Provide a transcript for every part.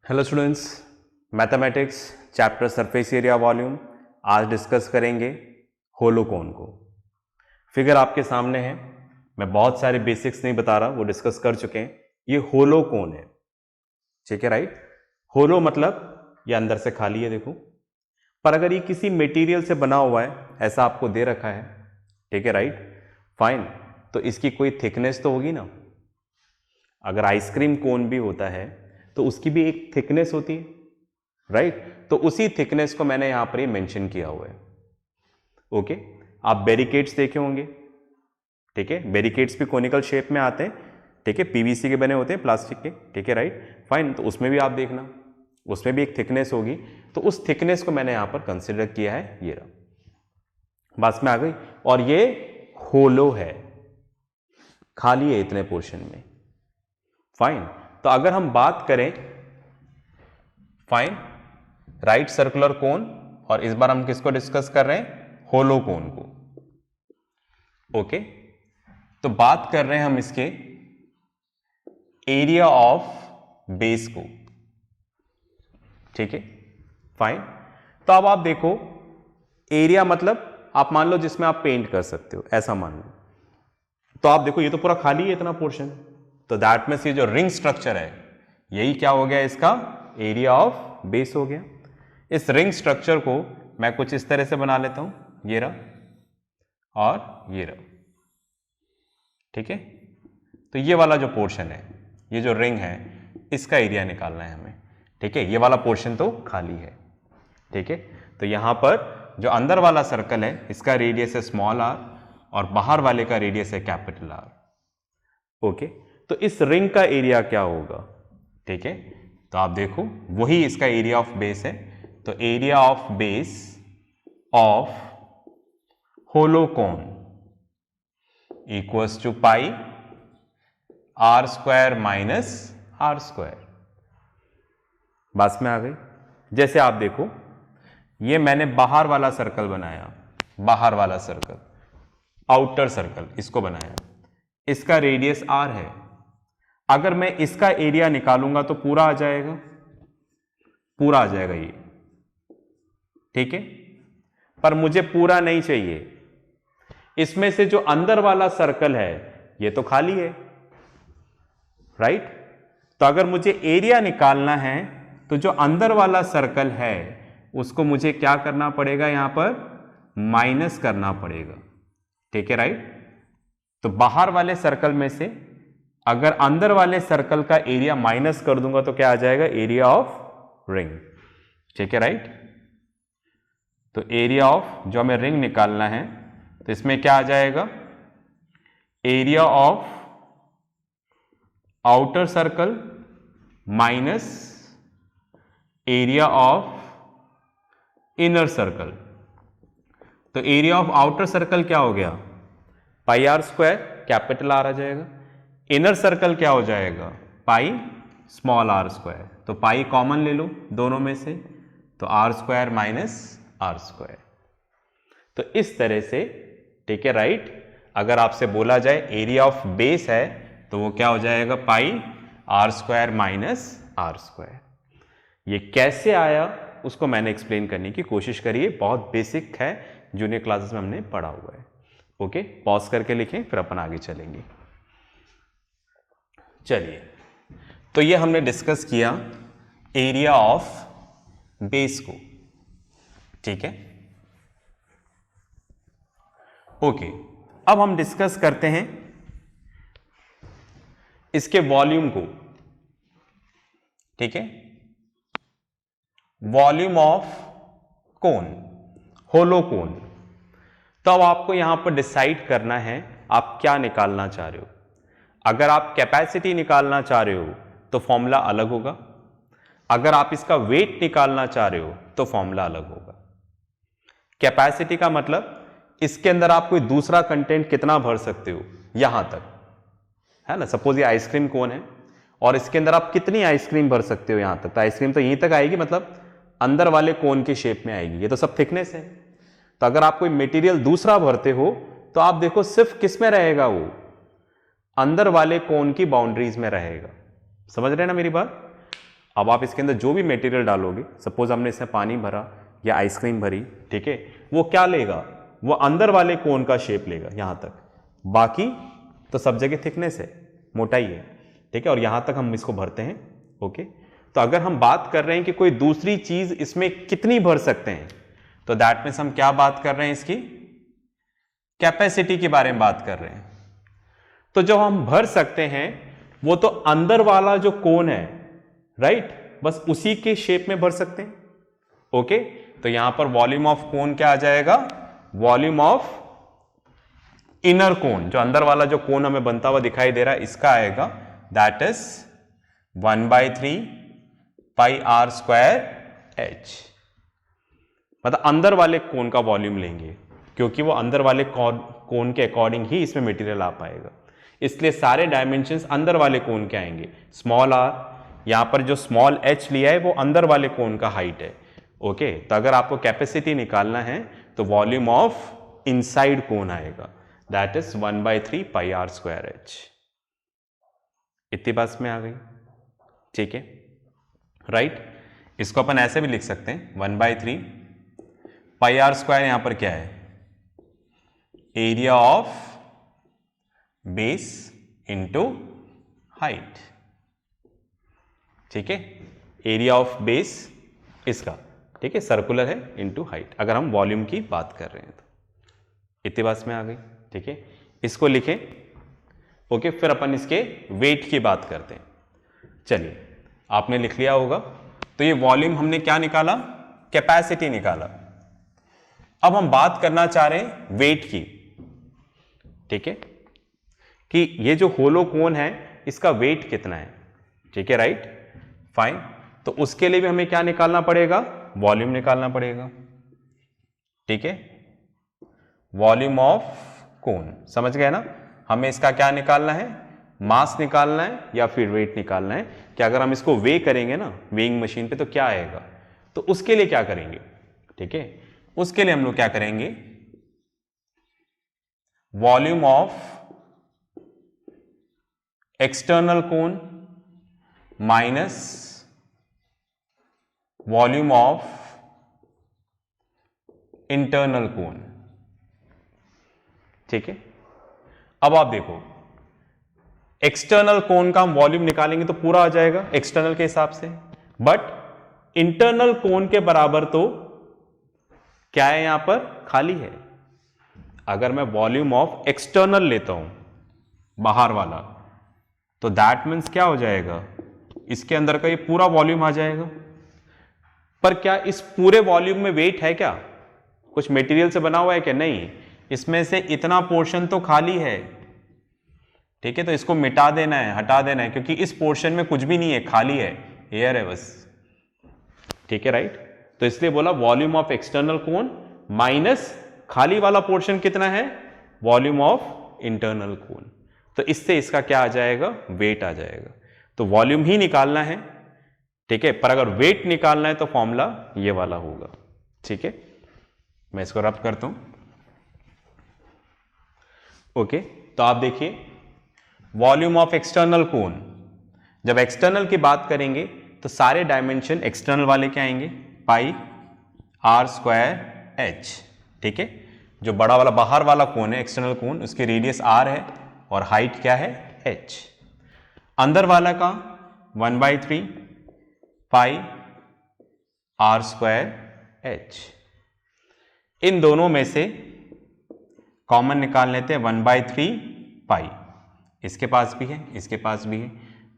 Hello students, mathematics chapter surface area volume आज discuss करेंगे होलोकोन को। फिगर आपके सामने है। मैं बहुत सारे बेसिक्स नहीं बता रहा, वो डिस्कस कर चुके हैं। ये होलोकोन है, ठीक है, राइट। होलो मतलब ये अंदर से खाली है, देखो। पर अगर ये किसी मटेरियल से बना हुआ है, ऐसा आपको दे रखा है, ठीक है, राइट, फाइन, तो इसकी कोई थिकनेस तो होगी ना। अगर आइसक्रीम कोन भी होता है तो उसकी भी एक थिकनेस होती है, राइट। तो उसी थिकनेस को मैंने यहां पर ये मेंशन किया हुआ है। ओके, आप बैरिकेड्स देखे होंगे, ठीक है। बैरिकेड्स भी कोनिकल शेप में आते हैं, ठीक है, पीवीसी के बने होते हैं, प्लास्टिक के, ठीक है, राइट, फाइन। तो उसमें भी आप देखना, उसमें भी एक थिकनेस होगी। तो उस थिकनेस को मैंने यहां पर कंसिडर किया है, ये रहा, बात में आ गई। और ये होलो है, खाली है इतने पोर्शन में, फाइन। तो अगर हम बात करें, फाइन, राइट सर्कुलर कोन, और इस बार हम किसको डिस्कस कर रहे हैं, होलो कोन को। ओके, तो बात कर रहे हैं हम इसके एरिया ऑफ बेस को, ठीक है, फाइन। तो अब आप देखो, एरिया मतलब आप मान लो जिसमें आप पेंट कर सकते हो, ऐसा मान लो। तो आप देखो ये तो पूरा खाली है इतना पोर्शन, तो दैट मींस ये जो रिंग स्ट्रक्चर है, यही क्या हो गया, इसका एरिया ऑफ बेस हो गया। इस रिंग स्ट्रक्चर को मैं कुछ इस तरह से बना लेता हूं, ये रहा और ये रहा, ठीक है। तो ये वाला जो पोर्शन है, ये जो रिंग है, इसका एरिया निकालना है हमें, ठीक है। ये वाला पोर्शन तो खाली है, ठीक है। तो यहां पर जो अंदर वाला सर्कल है, इसका रेडियस है स्मॉल आर, और बाहर वाले का रेडियस है कैपिटल आर। ओके, तो इस रिंग का एरिया क्या होगा, ठीक है। तो आप देखो, वही इसका एरिया ऑफ बेस है। तो area of base of hollow cone equals to pi are square minus are square. बात में आ गई। जैसे आप देखो, ये मैंने बाहर वाला सर्कल बनाया, बाहर वाला सर्कल, आउटर सर्कल इसको बनाया, इसका रेडियस आर है। अगर मैं इसका एरिया निकालूंगा तो पूरा आ जाएगा, पूरा आ जाएगा ये, ठीक है। पर मुझे पूरा नहीं चाहिए, इसमें से जो अंदर वाला सर्कल है ये तो खाली है, राइट। तो अगर मुझे एरिया निकालना है तो जो अंदर वाला सर्कल है उसको मुझे क्या करना पड़ेगा, यहां पर माइनस करना पड़ेगा, ठीक है, राइट। तो बाहर वाले सर्कल में से अगर अंदर वाले सर्कल का एरिया माइनस कर दूंगा तो क्या आ जाएगा, एरिया ऑफ रिंग, ठीक है, राइट। तो एरिया ऑफ जो हमें रिंग निकालना है, तो इसमें क्या आ जाएगा, area of outer circle minus area of inner circle. तो एरिया ऑफ आउटर सर्कल क्या हो गया, पाई आर स्क्वायर, कैपिटल आर आ जाएगा। इनर सर्कल क्या हो जाएगा, पाई स्मॉल आर स्क्वायर। तो पाई कॉमन ले लो दोनों में से, तो R square minus are square. तो इस तरह से, ठीक है, राइट। अगर आपसे बोला जाए एरिया ऑफ बेस है तो वो क्या हो जाएगा, pi are square minus are square. ये कैसे आया उसको मैंने एक्सप्लेन करने की कोशिश करी है, बहुत बेसिक है, जूनियर क्लासेस में हमने पढ़ा हुआ है। ओके, पॉज करके लिखें, फिर अपन आगे चलेंगे। चलिए, तो ये हमने डिस्कस किया एरिया ऑफ बेस को, ठीक है। ओके, अब हम डिस्कस करते हैं इसके वॉल्यूम को, ठीक है। Volume of cone, hollow cone. तो अब आपको यहां पर डिसाइड करना है आप क्या निकालना चाह रहे हो। अगर आप कैपेसिटी निकालना चाह रहे हो तो फॉर्मूला अलग होगा, अगर आप इसका वेट निकालना चाह रहे हो तो फॉर्मूला अलग होगा। कैपेसिटी का मतलब इसके अंदर आप कोई दूसरा कंटेंट कितना भर सकते हो, यहां तक है ना। सपोज ये आइसक्रीम कोन है और इसके अंदर आप कितनी आइसक्रीम भर सकते हो यहां तक, तो आइसक्रीम तो यहीं तक आएगी, मतलब अंदर वाले कोन के शेप में आएगी, ये तो सब थिकनेस है। तो अगर आप कोई मटेरियल दूसरा भरते हो तो आप देखो सिर्फ किस में रहेगा, वो अंदर वाले कोन की बाउंड्रीज में रहेगा। समझ रहे हैं ना मेरी बात। अब आप इसके अंदर जो भी मटेरियल डालोगे, सपोज हमने इसमें पानी भरा या आइसक्रीम भरी, ठीक है, वो क्या लेगा, वो अंदर वाले कोन का शेप लेगा यहां तक, बाकी तो सब जगह थिकनेस है, मोटाई है, ठीक है, और यहां तक हम इसको भरते हैं। ओके, तो अगर हम बात कर रहे हैं कि कोई दूसरी चीज इसमें कितनी भर सकते हैं, तो दैट मीन्स हम क्या बात कर रहे हैं, इसकी कैपेसिटी के बारे में बात कर रहे हैं। तो जो हम भर सकते हैं वो तो अंदर वाला जो कोन है, राइट, बस उसी के शेप में भर सकते हैं। ओके, तो यहां पर वॉल्यूम ऑफ कोन क्या आ जाएगा, वॉल्यूम ऑफ इनर कोन, जो अंदर वाला जो कोन हमें बनता हुआ दिखाई दे रहा है, इसका आएगा that is 1/3 pi are square H. मतलब अंदर वाले कोन का वॉल्यूम लेंगे, क्योंकि वो अंदर वाले कोन के अकॉर्डिंग ही इसमें मटेरियल आ पाएगा, इसलिए सारे डायमेंशंस अंदर वाले कोन के आएंगे। स्मॉल आर, यहां पर जो स्मॉल एच लिया है वो अंदर वाले कोन का हाइट है। ओके, तो अगर आपको कैपेसिटी निकालना है तो वॉल्यूम ऑफ इनसाइड कोन आएगा, that is 1/3 pi are square H. इतनी बात में आ गई, ठीक है, राइट। इसको अपन ऐसे भी लिख सकते हैं 1/3 पाई आर स्क्वायर, यहां पर क्या है, area of base into height, ठीक है, एरिया ऑफ बेस इसका, ठीक है, सर्कुलर है, इंटू हाइट, अगर हम वॉल्यूम की बात कर रहे हैं तो। इतनी बात में आ गई, ठीक है, इसको लिखें। ओके, फिर अपन इसके वेट की बात करते हैं। चलिए, आपने लिख लिया होगा, तो ये वॉल्यूम हमने क्या निकाला, कैपेसिटी निकाला। अब हम बात करना चाह रहे हैं वेट की, ठीक है, कि ये जो होलो कोन है इसका वेट कितना है, ठीक है, राइट, फाइन। तो उसके लिए भी हमें क्या निकालना पड़ेगा, वॉल्यूम निकालना पड़ेगा, ठीक है, वॉल्यूम ऑफ कोन, समझ गए ना। हमें इसका क्या निकालना है, मास निकालना है या फिर वेट निकालना है, कि अगर हम इसको वे करेंगे ना वेइंग मशीन पे तो क्या आएगा, तो उसके लिए क्या करेंगे, ठीक है, उसके लिए हम लोग क्या करेंगे, volume of external cone minus volume of internal cone, ठीक है। अब आप देखो, एक्सटर्नल कोन का हम वॉल्यूम निकालेंगे तो पूरा आ जाएगा एक्सटर्नल के हिसाब से, बट इंटरनल कोन के बराबर तो क्या है, यहां पर खाली है। अगर मैं वॉल्यूम ऑफ एक्सटर्नल लेता हूं, बाहर वाला, तो दैट मीन्स क्या हो जाएगा, इसके अंदर का ये पूरा वॉल्यूम आ जाएगा। पर क्या इस पूरे वॉल्यूम में वेट है, क्या कुछ मटेरियल से बना हुआ है क्या, नहीं, इसमें से इतना पोर्शन तो खाली है, ठीक है, तो इसको मिटा देना है, हटा देना है, क्योंकि इस पोर्शन में कुछ भी नहीं है, खाली है, एयर है बस, ठीक है, राइट। तो इसलिए बोला volume of external cone minus खाली वाला पोर्शन कितना है, वॉल्यूम ऑफ इंटरनल कोन, तो इससे इसका क्या आ जाएगा, वेट आ जाएगा। तो वॉल्यूम ही निकालना है, ठीक है, पर अगर वेट निकालना है तो फॉर्मूला ये वाला होगा, ठीक है। मैं इसको रब करता हूं। ओके, तो आप देखिए वॉल्यूम ऑफ एक्सटर्नल कोन, जब एक्सटर्नल की बात करेंगे तो सारे डायमेंशन एक्सटर्नल वाले क्या आएंगे, पाई आर स्क्वायर एच, ठीक है। जो बड़ा वाला बाहर वाला कोन है एक्सटर्नल कोन, उसकी रेडियस आर है और हाइट क्या है, एच। अंदर वाला का 1/3 पाई आर स्क्वायर एच। इन दोनों में से कॉमन निकाल लेते हैं, 1/3 पाई, इसके पास भी है, इसके पास भी है,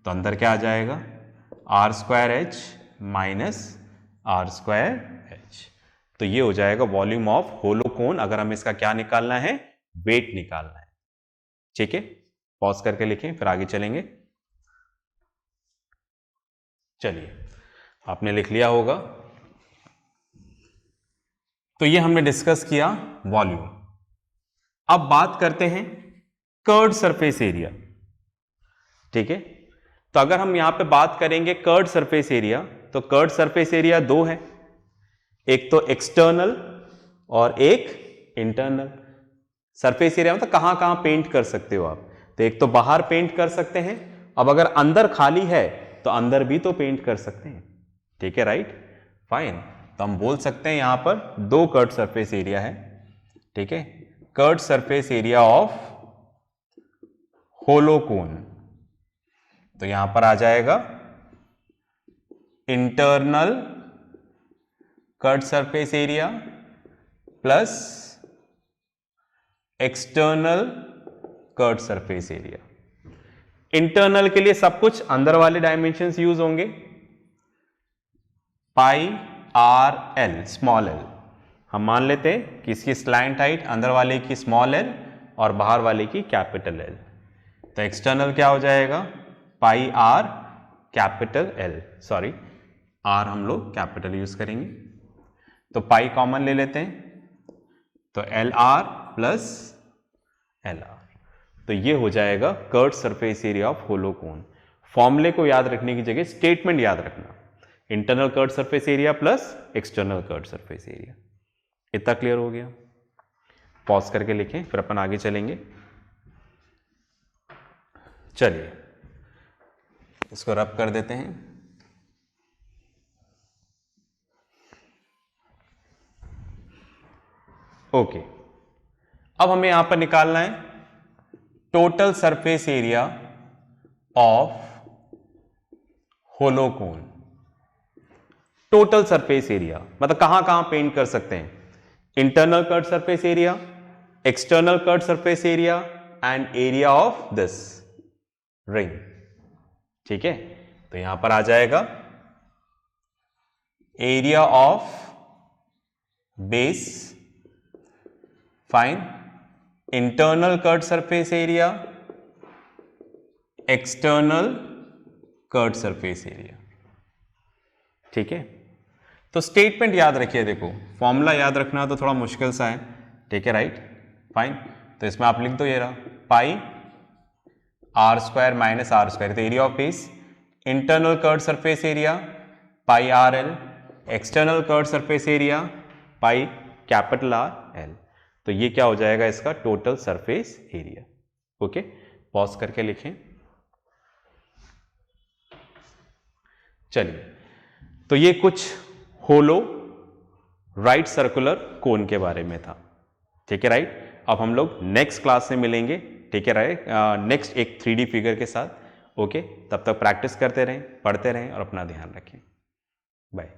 तो अंदर क्या आ जाएगा, R square H minus are square H. तो ये हो जाएगा वॉल्यूम ऑफ होलो कोन, अगर हमें इसका क्या निकालना है, वेट निकालना है, ठीक है। पॉज करके लिखें, फिर आगे चलेंगे। चलिए, आपने लिख लिया होगा। तो ये हमने डिस्कस किया वॉल्यूम। अब बात करते हैं कर्व्ड सरफेस एरिया, ठीक है। तो अगर हम यहां पे बात करेंगे कर्व्ड सरफेस एरिया, तो कर्व्ड सरफेस एरिया दो है, एक तो एक्सटर्नल और एक इंटरनल। सरफेस एरिया मतलब कहां कहां पेंट कर सकते हो आप, तो एक तो बाहर पेंट कर सकते हैं। अब अगर अंदर खाली है तो अंदर भी तो पेंट कर सकते हैं, ठीक है, राइट, फाइन। तो हम बोल सकते हैं यहां पर दो कर्व सरफेस एरिया है, ठीक है, curve surface area of hollow cone. तो यहां पर आ जाएगा internal curve surface area plus external curve surface area. इंटरनल के लिए सब कुछ अंदर वाले डायमेंशंस यूज होंगे, pi r l, small l. हम मान लेते हैं कि इसकी स्लैंट हाइट अंदर वाले की स्मॉल एल और बाहर वाले की कैपिटल एल। तो एक्सटर्नल क्या हो जाएगा, pi r capital l, sorry r हम लोग कैपिटल यूज करेंगे, तो पाई कॉमन ले लेते हैं, तो l r plus l r. तो ये हो जाएगा curve surface area of hollow cone. फॉर्मूले को याद रखने की जगह स्टेटमेंट याद रखना, internal curve surface area plus external curve surface area. इतना क्लियर हो गया? पॉज करके लिखें, फिर अपन आगे चलेंगे। चलिए इसको रब कर देते हैं। ओके, अब हमें यहां पर निकालना है total surface area of hollow cone. Total surface area मतलब कहां कहां पेंट कर सकते हैं, internal curve surface area, external curve surface area and area of this ring, ठीक है। तो यहां पर आ जाएगा area of base, fine, internal curve surface area, external curve surface area, ठीक है। तो स्टेटमेंट याद रखिए, देखो फॉर्मूला याद रखना तो थोड़ा मुश्किल सा है, ठीक है, राइट, फाइन। तो इसमें आप लिख दो ये रहा, pi are square minus are square, तो area of base, internal curve surface area pi r l, external curve surface area pi capital r l. तो ये क्या हो जाएगा, इसका total surface area. Okay, pause करके लिखें। चलिए, तो ये कुछ होलो राइट सर्कुलर कोन के बारे में था, ठीक है, राइट। अब हम लोग नेक्स्ट क्लास में मिलेंगे, ठीक है, राइट, नेक्स्ट एक 3D फिगर के साथ। ओके, तब तक प्रैक्टिस करते रहें, पढ़ते रहें और अपना ध्यान रखें। बाय।